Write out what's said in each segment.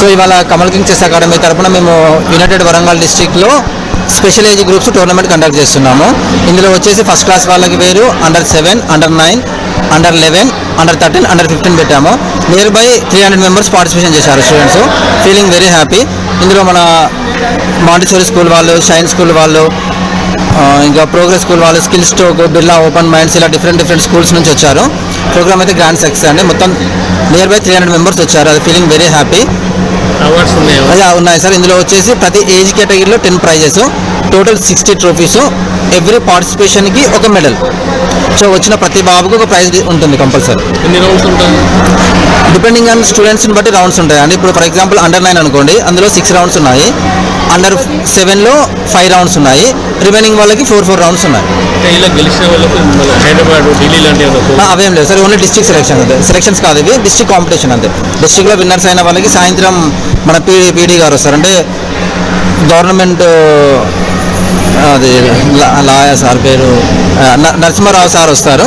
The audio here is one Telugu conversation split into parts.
సో ఇవాళ కమల్ కింగ్ చెస్ అకాడమీ తరపున మేము యునైటెడ్ వరంగల్ డిస్ట్రిక్ట్లో special age groups tournament conduct చేస్తున్నాము. ఇందులో వచ్చేసి ఫస్ట్ క్లాస్ వాళ్ళకి వేరు, under 7, under 9, under 11, under 13, under 15 పెట్టాము. నియర్ బై 300 మెంబర్స్ పార్టిసిపేషన్ చేశారు స్టూడెంట్స్. Feeling very happy. ఇందులో మన మాంటిసోరీ స్కూల్ వాళ్ళు, షైన్ స్కూల్ వాళ్ళు, ఇంకా ప్రోగ్రెస్ స్కూల్ వాళ్ళు, skill stroke, Birla open minds, ఇలా డిఫరెంట్ స్కూల్స్ నుంచి వచ్చారు. ప్రోగ్రామ్ అయితే గ్రాండ్ సక్సెస్ అండి. మొత్తం నియర్ బై 300 మెంబర్స్ వచ్చారు. అది ఫీలింగ్ వెరీ హ్యాపీ. అవార్డ్స్ ఉన్నాయి సార్. ఇందులో వచ్చేసి ప్రతి ఏజ్ కేటగిరీలో 10 ప్రైజెస్, టోటల్ 60 ట్రోఫీస్, ఎవ్రీ పార్టిసిపేషన్కి ఒక మెడల్. సో వచ్చిన ప్రతి బాబుకు ఒక ప్రైజ్ ఉంటుంది కంపల్సరీ. ఎన్ని రౌండ్స్ ఉంటాయి? డిపెండింగ్ ఆన్ స్టూడెంట్స్ని బట్టి రౌండ్స్ ఉంటాయి అండి. ఇప్పుడు ఫర్ ఎగ్జాంపుల్ అండర్ 9 అనుకోండి, అందులో 6 రౌండ్స్ ఉన్నాయి. అండర్ 7లో 5 రౌండ్స్ ఉన్నాయి. రిమైనింగ్ వాళ్ళకి 4 రౌండ్స్ ఉన్నాయి. ఇలా గెలిచిన వాళ్ళకు హైదరాబాద్, ఢిల్లీ లాంటి అవేం లేదు సార్. ఓన్లీ డిస్ట్రిక్ట్ సెలెక్షన్ అంతే. సెలెక్షన్స్ కాదు, ఇవి డిస్ట్రిక్ట్ కాంపిటీషన్ అంతే. డిస్ట్రిక్ట్లో విన్నర్స్ అయిన వాళ్ళకి సాయంత్రం మన పీడీ గారు వస్తారు, అంటే గవర్నమెంట్ అది లాయర్ సార్ పేరు నరసింహారావు సార్ వస్తారు.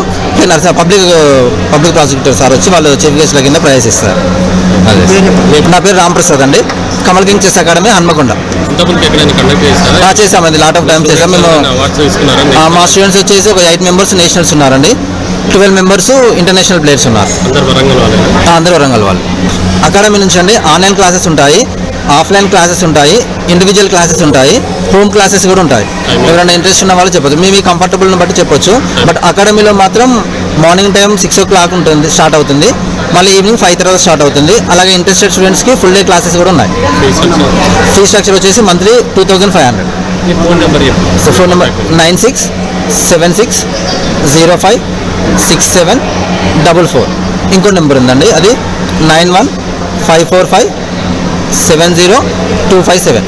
పబ్లిక్ ప్రాసిక్యూటర్ సార్ వచ్చి వాళ్ళు చీఫ్ గెస్ట్ల కింద ప్రైజ్ ఇస్తారు. నా పేరు రాంప్రసాద్ అండి. Kamal king chess academy Hanamkonda. చేసామండి, లాట్ ఆఫ్ టైం చేసాం మేము. మా స్టూడెంట్స్ వచ్చేసి ఒక 8 మెంబర్స్ నేషనల్స్ ఉన్నారండి, 12 మెంబర్స్ ఇంటర్నేషనల్ ప్లేయర్స్ ఉన్నారు. అందరూ వరంగల్ వాళ్ళు. అకాడమీ నుంచి అండి ఆన్లైన్ క్లాసెస్ ఉంటాయి, ఆఫ్లైన్ క్లాసెస్ ఉంటాయి, ఇండివిజువల్ క్లాసెస్ ఉంటాయి, హోమ్ క్లాసెస్ కూడా ఉంటాయి. ఎవరైనా ఇంట్రెస్ట్ ఉన్న వాళ్ళు చెప్పొచ్చు, మీ కంఫర్టబుల్ని బట్టి చెప్పొచ్చు. బట్ అకాడమీలో మాత్రం మార్నింగ్ టైం 6 o'clock ఉంటుంది, స్టార్ట్ అవుతుంది. మళ్ళీ ఈవినింగ్ 5 తర్వాత స్టార్ట్ అవుతుంది. అలాగే ఇంట్రెస్టెడ్ స్టూడెంట్స్కి ఫుల్ డే క్లాసెస్ కూడా ఉన్నాయి. ఫీ స్ట్రక్చర్ వచ్చేసి మంత్లీ 2500. Phone number 9676056744. ఇంకో నెంబర్ ఉందండి, అది 9154570257.